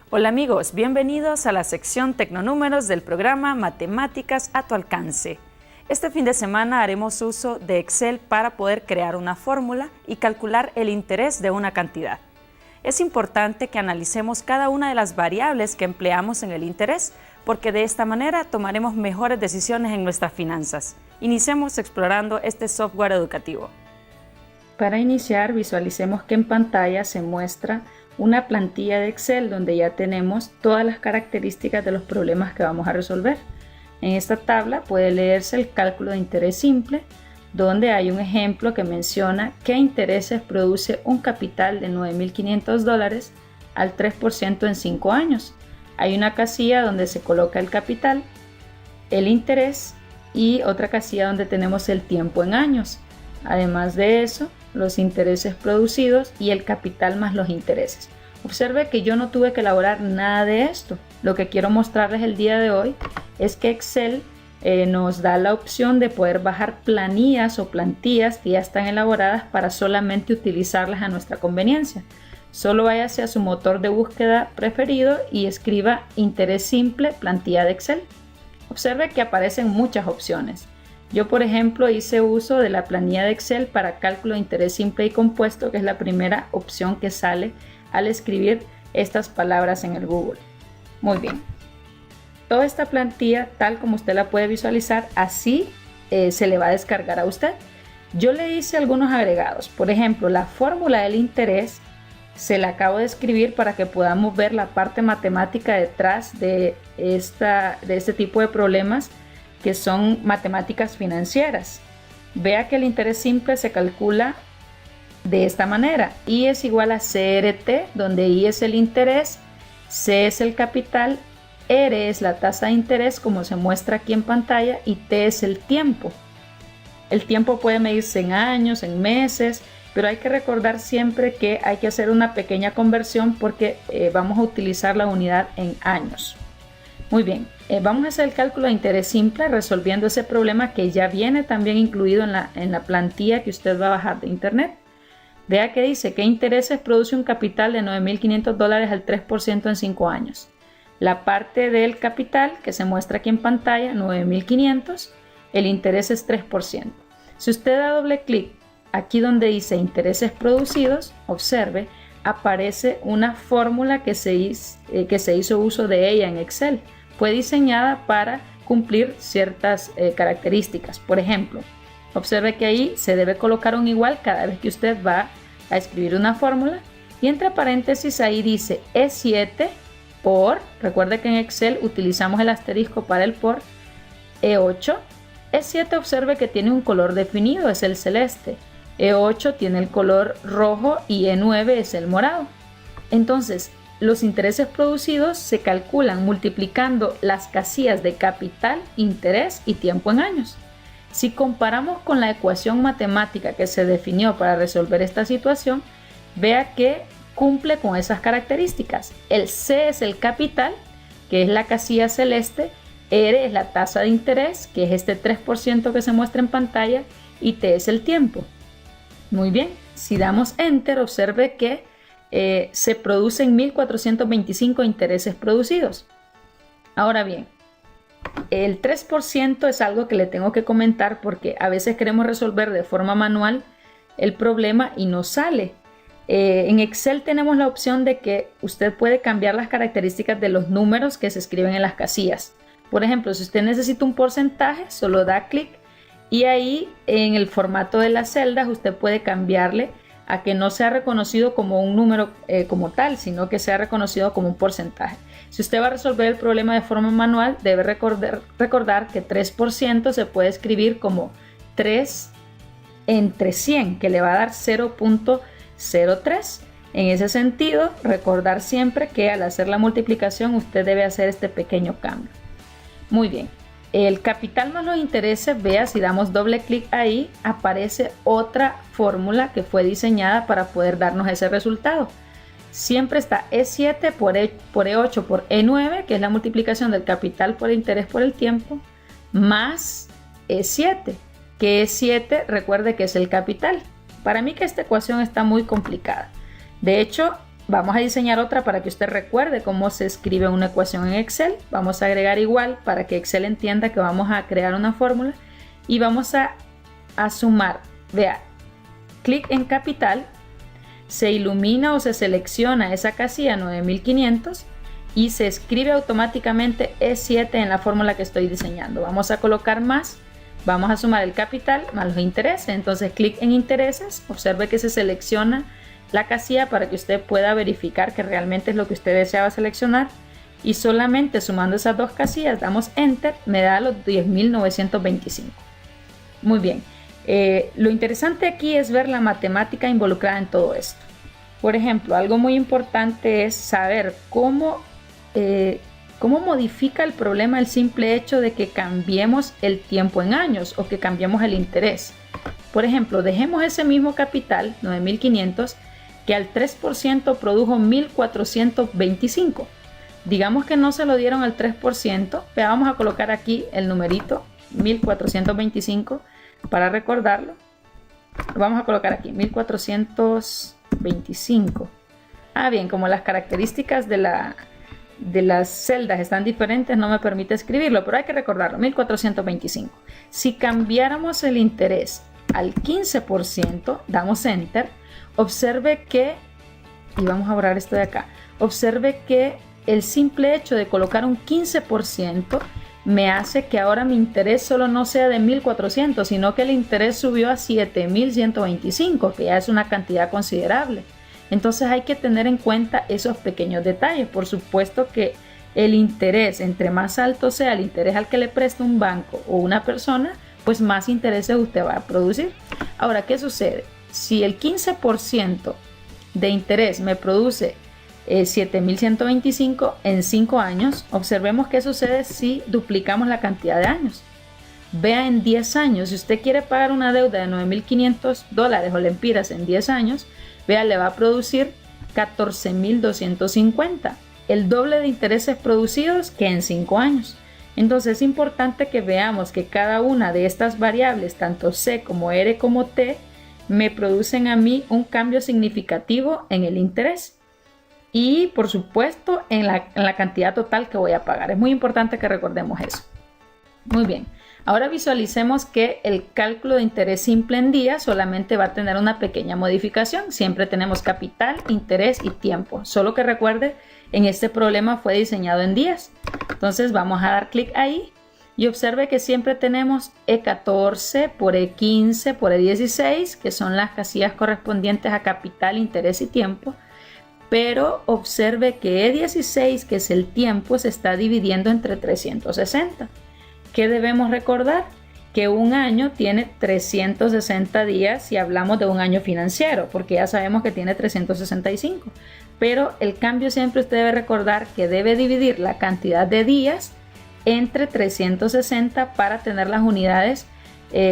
Hola amigos, bienvenidos a la sección Tecnonúmeros del programa Matemáticas a tu alcance. Este fin de semana haremos uso de Excel para poder crear una fórmula y calcular el interés de una cantidad. Es importante que analicemos cada una de las variables que empleamos en el interés, porque de esta manera tomaremos mejores decisiones en nuestras finanzas. Iniciemos explorando este software educativo. Para iniciar, visualicemos que en pantalla se muestra una plantilla de Excel donde ya tenemos todas las características de los problemas que vamos a resolver. En esta tabla puede leerse el cálculo de interés simple, donde hay un ejemplo que menciona qué intereses produce un capital de $9.500 al 3% en 5 años. Hay una casilla donde se coloca el capital, el interés y otra casilla donde tenemos el tiempo en años. Además de eso, los intereses producidos y el capital más los intereses. Observe que yo no tuve que elaborar nada de esto. Lo que quiero mostrarles el día de hoy es que Excel nos da la opción de poder bajar planillas o plantillas que ya están elaboradas para solamente utilizarlas a nuestra conveniencia. Solo váyase a su motor de búsqueda preferido y escriba interés simple plantilla de Excel. Observe que aparecen muchas opciones. Yo, por ejemplo, hice uso de la planilla de Excel para cálculo de interés simple y compuesto, que es la primera opción que sale al escribir estas palabras en el Google. Muy bien. Toda esta plantilla, tal como usted la puede visualizar, así se le va a descargar a usted. Yo le hice algunos agregados. Por ejemplo, la fórmula del interés se la acabo de escribir para que podamos ver la parte matemática detrás de este tipo de problemas que son matemáticas financieras. Vea que el interés simple se calcula de esta manera. I es igual a CRT, donde I es el interés, C es el capital, R es la tasa de interés como se muestra aquí en pantalla y T es el tiempo. El tiempo puede medirse en años, en meses, pero hay que recordar siempre que hay que hacer una pequeña conversión porque vamos a utilizar la unidad en años. Muy bien, vamos a hacer el cálculo de interés simple resolviendo ese problema que ya viene también incluido en la plantilla que usted va a bajar de internet. Vea que dice que intereses produce un capital de $9.500 al 3% en 5 años. La parte del capital que se muestra aquí en pantalla, 9.500, el interés es 3%. Si usted da doble clic aquí donde dice intereses producidos, observe, aparece una fórmula que se hizo uso de ella en Excel. Fue diseñada para cumplir ciertas características. Por ejemplo, observe que ahí se debe colocar un igual cada vez que usted va a escribir una fórmula y entre paréntesis ahí dice E7 por, recuerde que en Excel utilizamos el asterisco para el por, E8. E7 observe que tiene un color definido, es el celeste. E8 tiene el color rojo y E9 es el morado. Entonces, los intereses producidos se calculan multiplicando las casillas de capital, interés y tiempo en años. Si comparamos con la ecuación matemática que se definió para resolver esta situación, vea que cumple con esas características. El C es el capital, que es la casilla celeste, R es la tasa de interés, que es este 3% que se muestra en pantalla, y T es el tiempo. Muy bien, si damos Enter, observe que se producen 1.425 intereses producidos. Ahora bien, el 3% es algo que le tengo que comentar porque a veces queremos resolver de forma manual el problema y no sale. En Excel tenemos la opción de que usted puede cambiar las características de los números que se escriben en las casillas. Por ejemplo, si usted necesita un porcentaje, solo da clic y ahí en el formato de las celdas usted puede cambiarle a que no sea reconocido como un número como tal, sino que sea reconocido como un porcentaje. Si usted va a resolver el problema de forma manual, debe recordar que 3% se puede escribir como 3 entre 100, que le va a dar 0.03. En ese sentido, recordar siempre que al hacer la multiplicación usted debe hacer este pequeño cambio. Muy bien. El capital más los intereses, vea, si damos doble clic ahí, aparece otra fórmula que fue diseñada para poder darnos ese resultado. Siempre está E7 por E8 por E9, que es la multiplicación del capital por interés por el tiempo, más E7, que E7, recuerde que es el capital. Para mí que esta ecuación está muy complicada. De hecho, vamos a diseñar otra para que usted recuerde cómo se escribe una ecuación en Excel. Vamos a agregar igual para que Excel entienda que vamos a crear una fórmula y vamos a sumar. Vea, clic en capital, se ilumina o se selecciona esa casilla 9500 y se escribe automáticamente E7 en la fórmula que estoy diseñando. Vamos a colocar más, vamos a sumar el capital más los intereses. Entonces clic en intereses, observe que se selecciona la casilla para que usted pueda verificar que realmente es lo que usted deseaba seleccionar, y solamente sumando esas dos casillas damos enter, me da los 10.925. Muy bien. Lo interesante aquí es ver la matemática involucrada en todo esto. Por ejemplo, algo muy importante es saber cómo modifica el problema el simple hecho de que cambiemos el tiempo en años o que cambiemos el interés. Por ejemplo, dejemos ese mismo capital, 9.500, que al 3% produjo 1.425. Digamos que no se lo dieron al 3%, pero vamos a colocar aquí el numerito 1.425 para recordarlo. Vamos a colocar aquí 1.425. Bien, como las características de las celdas están diferentes, no me permite escribirlo, pero hay que recordarlo, 1.425. Si cambiáramos el interés al 15%, damos enter, observe que, y vamos a borrar esto de acá, observe que el simple hecho de colocar un 15% me hace que ahora mi interés solo no sea de 1.400, sino que el interés subió a 7.125, que ya es una cantidad considerable. Entonces hay que tener en cuenta esos pequeños detalles. Por supuesto que el interés, entre más alto sea el interés al que le presta un banco o una persona, pues más intereses usted va a producir. Ahora, ¿qué sucede? Si el 15% de interés me produce 7.125 en 5 años, observemos qué sucede si duplicamos la cantidad de años. Vea en 10 años, si usted quiere pagar una deuda de $9.500 o lempiras en 10 años, vea, le va a producir 14.250, el doble de intereses producidos que en 5 años. Entonces es importante que veamos que cada una de estas variables, tanto C como R como T, me producen a mí un cambio significativo en el interés y por supuesto en la cantidad total que voy a pagar. Es muy importante que recordemos eso. Muy bien, ahora visualicemos que el cálculo de interés simple en días solamente va a tener una pequeña modificación. Siempre tenemos capital, interés y tiempo, solo que recuerde, en este problema fue diseñado en días. Entonces vamos a dar clic ahí y observe que siempre tenemos E14 por E15 por E16, que son las casillas correspondientes a capital, interés y tiempo. Pero observe que E16, que es el tiempo, se está dividiendo entre 360. ¿Qué debemos recordar? Que un año tiene 360 días si hablamos de un año financiero, porque ya sabemos que tiene 365. Pero el cambio siempre usted debe recordar que debe dividir la cantidad de días entre 360 para tener las unidades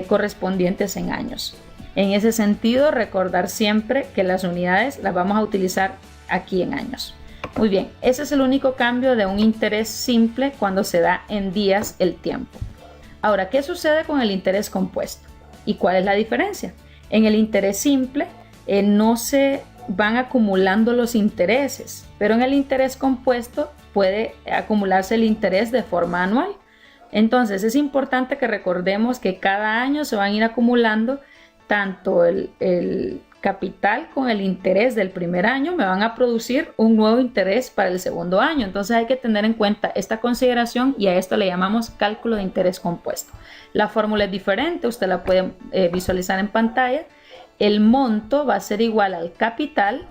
correspondientes en años. En ese sentido, recordar siempre que las unidades las vamos a utilizar aquí en años. Muy bien, ese es el único cambio de un interés simple cuando se da en días el tiempo. Ahora, ¿qué sucede con el interés compuesto? ¿Y cuál es la diferencia? En el interés simple no se van acumulando los intereses, pero en el interés compuesto puede acumularse el interés de forma anual. Entonces es importante que recordemos que cada año se van a ir acumulando tanto el capital con el interés del primer año, me van a producir un nuevo interés para el segundo año. Entonces hay que tener en cuenta esta consideración y a esto le llamamos cálculo de interés compuesto. La fórmula es diferente, usted la puede visualizar en pantalla. El monto va a ser igual al capital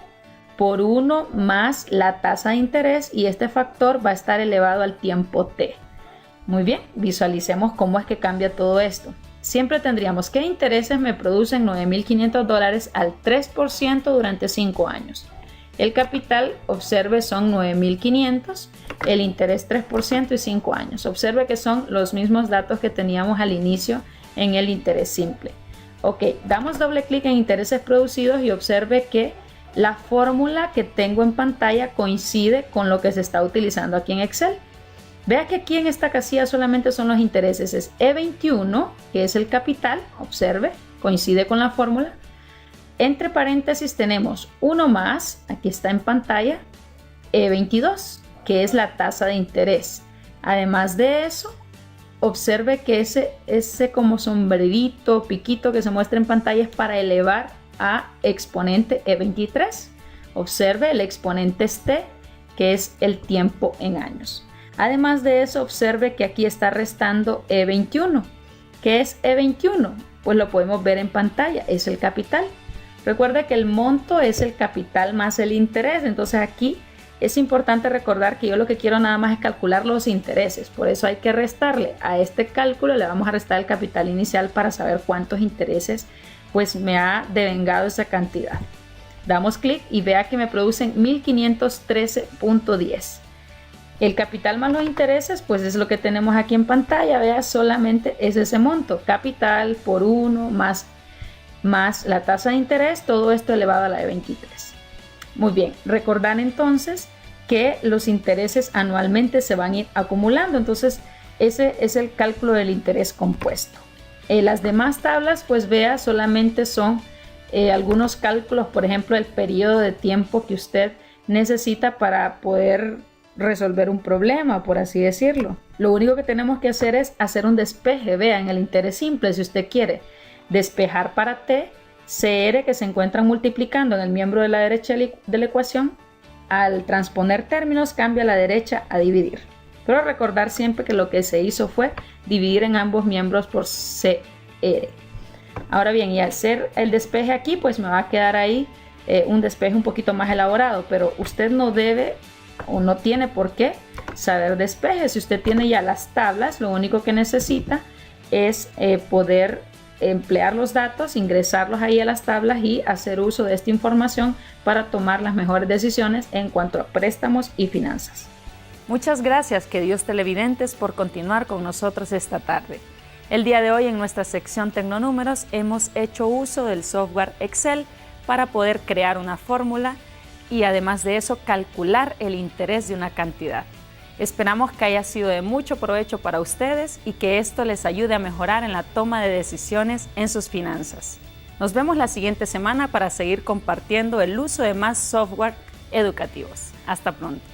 por 1 más la tasa de interés y este factor va a estar elevado al tiempo t. Muy bien, visualicemos cómo es que cambia todo esto. Siempre tendríamos que intereses me producen $9.500 al 3% durante 5 años. El capital, observe, son 9.500, el interés 3% y 5 años. Observe que son los mismos datos que teníamos al inicio en el interés simple. Ok, damos doble clic en intereses producidos y observe que la fórmula que tengo en pantalla coincide con lo que se está utilizando aquí en Excel. Vea que aquí en esta casilla solamente son los intereses, es E21, que es el capital, observe, coincide con la fórmula, Entre paréntesis tenemos uno más, aquí está en pantalla, E22, que es la tasa de interés. Además de eso, observe que ese como sombrerito, piquito que se muestra en pantalla es para elevar a exponente E23. Observe, el exponente es t, que es el tiempo en años. Además de eso, observe que aquí está restando E21. ¿Qué es E21? Pues lo podemos ver en pantalla, es el capital. Recuerda que el monto es el capital más el interés, entonces aquí es importante recordar que yo lo que quiero nada más es calcular los intereses, por eso hay que restarle a este cálculo, le vamos a restar el capital inicial para saber cuántos intereses pues me ha devengado esa cantidad. Damos clic y vea que me producen 1513.10. El capital más los intereses pues es lo que tenemos aquí en pantalla, vea, solamente es ese monto, capital por 1 más la tasa de interés, todo esto elevado a la de 23. Muy bien, recordar entonces que los intereses anualmente se van a ir acumulando, entonces ese es el cálculo del interés compuesto. Las demás tablas pues vea solamente son algunos cálculos, por ejemplo el periodo de tiempo que usted necesita para poder resolver un problema, por así decirlo. Lo único que tenemos que hacer es hacer un despeje, vean, el interés simple, si usted quiere despejar para t, CR que se encuentran multiplicando en el miembro de la derecha de la ecuación, al transponer términos cambia a la derecha a dividir. Pero recordar siempre que lo que se hizo fue dividir en ambos miembros por CR. Ahora bien, y al hacer el despeje aquí, pues me va a quedar ahí un despeje un poquito más elaborado, pero usted no debe o no tiene por qué saber despeje. Si usted tiene ya las tablas, lo único que necesita es poder emplear los datos, ingresarlos ahí a las tablas y hacer uso de esta información para tomar las mejores decisiones en cuanto a préstamos y finanzas. Muchas gracias, queridos televidentes, por continuar con nosotros esta tarde. El día de hoy en nuestra sección Tecnonúmeros hemos hecho uso del software Excel para poder crear una fórmula y además de eso calcular el interés de una cantidad. Esperamos que haya sido de mucho provecho para ustedes y que esto les ayude a mejorar en la toma de decisiones en sus finanzas. Nos vemos la siguiente semana para seguir compartiendo el uso de más software educativos. Hasta pronto.